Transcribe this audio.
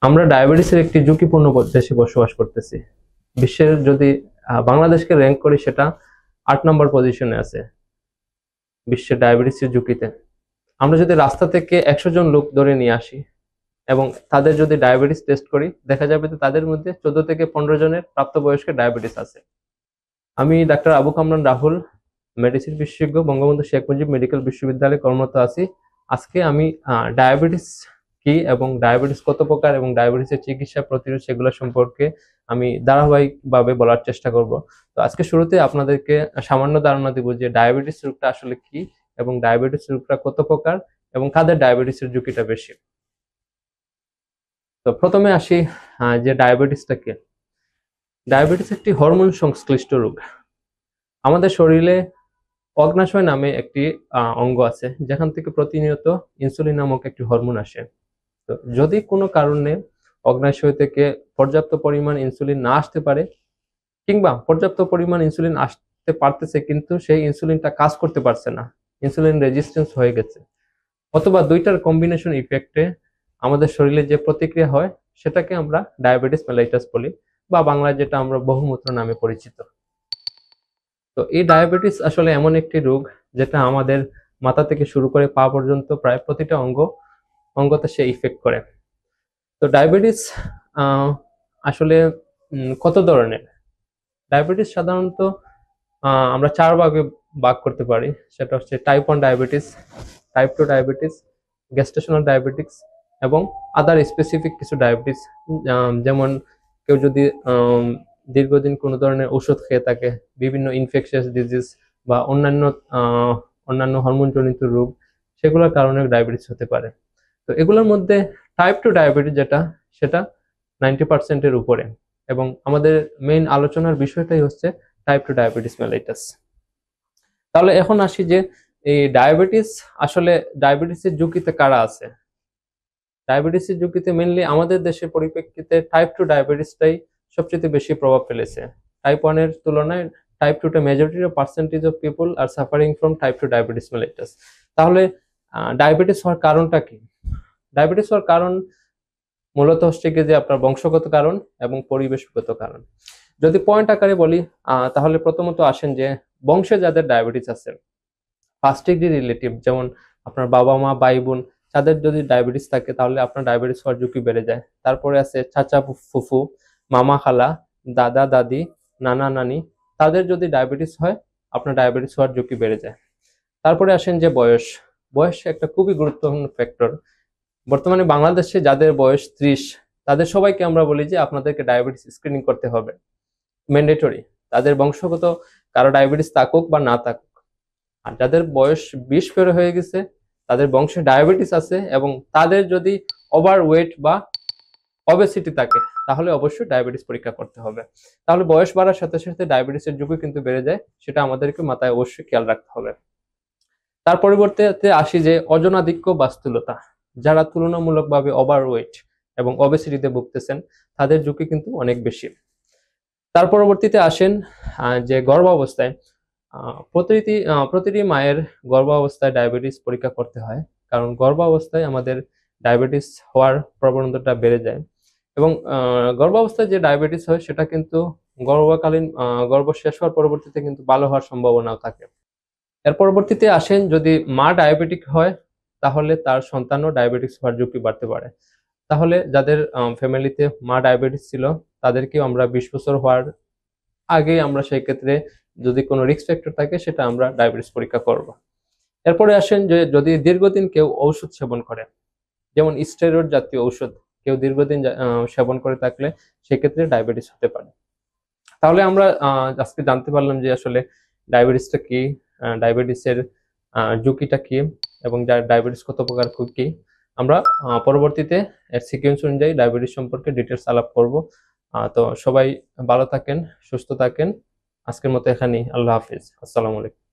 আমরা ডায়াবেটিসের একটি ঝুঁকিপূর্ণ দেশে বসবাস করতেছি। বিশ্বের যদি বাংলাদেশকে র্যাঙ্ক করি, সেটা 8 নম্বর পজিশনে আছে বিশ্বের ডায়াবেটিসের ঝুঁকিতে। আমরা যদি রাস্তা থেকে 100 জন লোক ধরে নিয়ে আসি এবং তাদের যদি ডায়াবেটিস টেস্ট করি, দেখা যাবে যে তাদের মধ্যে 14 থেকে 15 জনের প্রাপ্তবয়স্কের ডায়াবেটিস আছে। আমি ডাক্তার আবু কামরান রাহুল, মেডিসিন বিশেষজ্ঞ, বঙ্গবন্ধু শেখ মুজিব মেডিকেল বিশ্ববিদ্যালয়ে কর্মরত আছি। আজকে আমি ডায়াবেটিস কি এবং ডায়াবেটিস কত প্রকার এবং ডায়াবেটিসের চিকিৎসা প্রতিরোধ সেগুলো সম্পর্কে আমি ধারাবাহিকভাবে বলার চেষ্টা করব। তো আজকে শুরুতে আপনাদেরকে সামান্য ধারণা দিব যে ডায়াবেটিস রোগটা আসলে কি এবং ডায়াবেটিস রোগটা কত প্রকার এবং কাদের ডায়াবেটিসের ঝুঁকিটা বেশি। তো প্রথমে আসি যে ডায়াবেটিসটা কি। ডায়াবেটিস একটি হরমোন সংশ্লিষ্ট রোগ। আমাদের শরীরে অগ্নাশয় নামে একটি অঙ্গ আছে, যেখান থেকে প্রতিনিয়ত ইনসুলিন নামক একটি হরমোন আসে। তো যদি কোনো কারণে অগ্নাশয় থেকে পর্যাপ্ত পরিমাণ ইনসুলিন না আসতে পারে, কিংবা পর্যাপ্ত পরিমাণ ইনসুলিন আসতে পারতেছে কিন্তু সেই ইনসুলিনটা কাজ করতে পারছে না, ইনসুলিন রেজিস্ট্যান্স হয়ে গেছে, অথবা দুইটার কম্বিনেশন ইফেক্টে আমাদের শরীরে যে প্রতিক্রিয়া হয় সেটাকে আমরা ডায়াবেটিস মেলাইটাস বলি, বা বাংলায় যেটা আমরা বহুমূত্র নামে পরিচিত। তো এই ডায়াবেটিস আসলে এমন একটি রোগ যেটা আমাদের মাথা থেকে শুরু করে পা পর্যন্ত প্রায় প্রতিটা অঙ্গতে সে ইফেক্ট করে। তো ডায়াবেটিস আসলে কত ধরনের? ডায়াবেটিস সাধারণত আমরা 4 ভাগে ভাগ করতে পারি। সেটা হচ্ছে type 1 diabetes, type 2 diabetes, গেস্টেশনাল diabetes এবং আদার স্পেসিফিক কিছু ডায়াবেটিস। যেমন কেউ যদি দীর্ঘদিন কোনো ধরনের ওষুধ খেয়ে থাকে, বিভিন্ন ইনফেকশাস ডিজিজ বা অন্যান্য হরমোনজনিত রোগ, সেগুলোর কারণে ডায়াবেটিস হতে পারে। তো এগুলোর মধ্যে টাইপ 2 ডায়াবেটিস যেটা, সেটা 90%-এর উপরে, এবং আমাদের মেইন আলোচনার বিষয়টাই হচ্ছে টাইপ 2 ডায়াবেটিস মেলাইটাস। তাহলে এখন আসি যে এই আসলে ডায়াবেটিসের ঝুঁকিতে কারা আছে। ডায়াবেটিসের ঝুঁকিতে মেইনলি আমাদের দেশের পরিপ্রেক্ষিতে টাইপ 2 ডায়াবেটিসটাই সবচেয়ে বেশি প্রভাব ফেলেছে। টাইপ 1 এর তুলনায় টাইপ 2 টা majority of percentage of people are suffering from type 2 diabetes mellitus. তাহলে ডায়াবেটিস হওয়ার কারণটা কি? ডায়াবেটিস হওয়ার কারণ মূলত হচ্ছে কি যে আপনার বংশগত কারণ এবং পরিবেশগত কারণ। যদি পয়েন্ট আকারে বলি, তাহলে প্রথমত আসেন যে বংশে যাদের ডায়াবেটিস আছে, ফার্স্ট ডিগ্রি রিলেটিভ, যেমন আপনার বাবা মা ভাই বোন, তাদের যদি ডায়াবেটিস থাকে তাহলে আপনার ডায়াবেটিস হওয়ার ঝুঁকি বেড়ে যায়। তারপরে আছে চাচা ফুফু, মামা খালা, দাদা দাদি, নানা নানি, তাদের যদি ডায়াবেটিস হয় আপনার ডায়াবেটিস হওয়ার ঝুঁকি বেড়ে যায়। তারপরে আসেন যে বয়স একটা খুবই গুরুত্বপূর্ণ ফ্যাক্টর। বর্তমানে বাংলাদেশে যাদের বয়স 30, তাদের সবাইকে আমরা বলি যে আপনাদেরকে ডায়াবেটিস স্ক্রিনিং করতে হবে, ম্যান্ডেটরি। তাদের বংশগত কারো ডায়াবেটিস থাকুক বা না থাকুক। আর যাদের বয়স 20 পেরো হয়ে গেছে, তাদের বংশে ডায়াবেটিস আছে এবং তাদের যদি ওভার ওয়েট বা অবেসিটি থাকে, তাহলে অবশ্যই ডায়াবেটিস পরীক্ষা করতে হবে। তাহলে বয়স বাড়ার সাথে সাথে ডায়াবেটিসের ঝুঁকি কিন্তু বেড়ে যায়, সেটা আমাদেরকে মাথায় অবশ্যই খেয়াল রাখতে হবে। তার পরিবর্তে আসি যে অজনাধিক্য বা স্থূলতা। যারা তুলনামূলকভাবে ওভারওয়েট এবং অবেসিটিতে ভুগতেছেন, তাদের ঝুঁকি কিন্তু অনেক বেশি। তার পরবর্তীতে আসেন যে গর্ভাবস্থায় প্রতিটি মায়ের গর্ভাবস্থায় ডায়াবেটিস পরীক্ষা করতে হয়, কারণ গর্ভাবস্থায় আমাদের ডায়াবেটিস হওয়ার প্রবণতাটা বেড়ে যায়। এবং গর্ভাবস্থায় যে ডায়াবেটিস হয় সেটা কিন্তু গর্ভ শেষ হওয়ার পরবর্তীতে কিন্তু ভালো হওয়ার সম্ভাবনাও থাকে। এর পরবর্তীতে আসেন যদি মা ডায়াবেটিক হয়, তাহলে তার সন্তানও ডায়াবেটিস হওয়ার ঝুঁকি বাড়তে পারে। তাহলে যাদের ফ্যামিলিতে মা ডায়াবেটিস ছিল, তাদেরকেও আমরা 20 বছর হওয়ার আগে আমরা সেই ক্ষেত্রে যদি কোনো রিস্ক ফ্যাক্টর থাকে, সেটা আমরা ডায়াবেটিস পরীক্ষা করব। এরপরে আসেন যে যদি দীর্ঘদিন কেউ ঔষধ সেবন করে, যেমন স্টেরয়েড জাতীয় ঔষধ কেউ দীর্ঘদিন সেবন করে থাকলে, সেক্ষেত্রে ডায়াবেটিস হতে পারে। তাহলে আমরা আজকে জানতে পারলাম যে আসলে ডায়াবেটিসটা কি, ডায়াবেটিসের ঝুঁকিটা কি, এবং ডায়াবেটিস কত প্রকার কি। আমরা পরবর্তীতে এর সিকোয়েন্স অনুযায়ী ডায়াবেটিস সম্পর্কে ডিটেলস আলাপ করব। তো সবাই ভালো থাকেন, সুস্থ থাকেন। আজকের মতো এখানেই। আল্লাহ হাফিজ। আসসালামু আলাইকুম।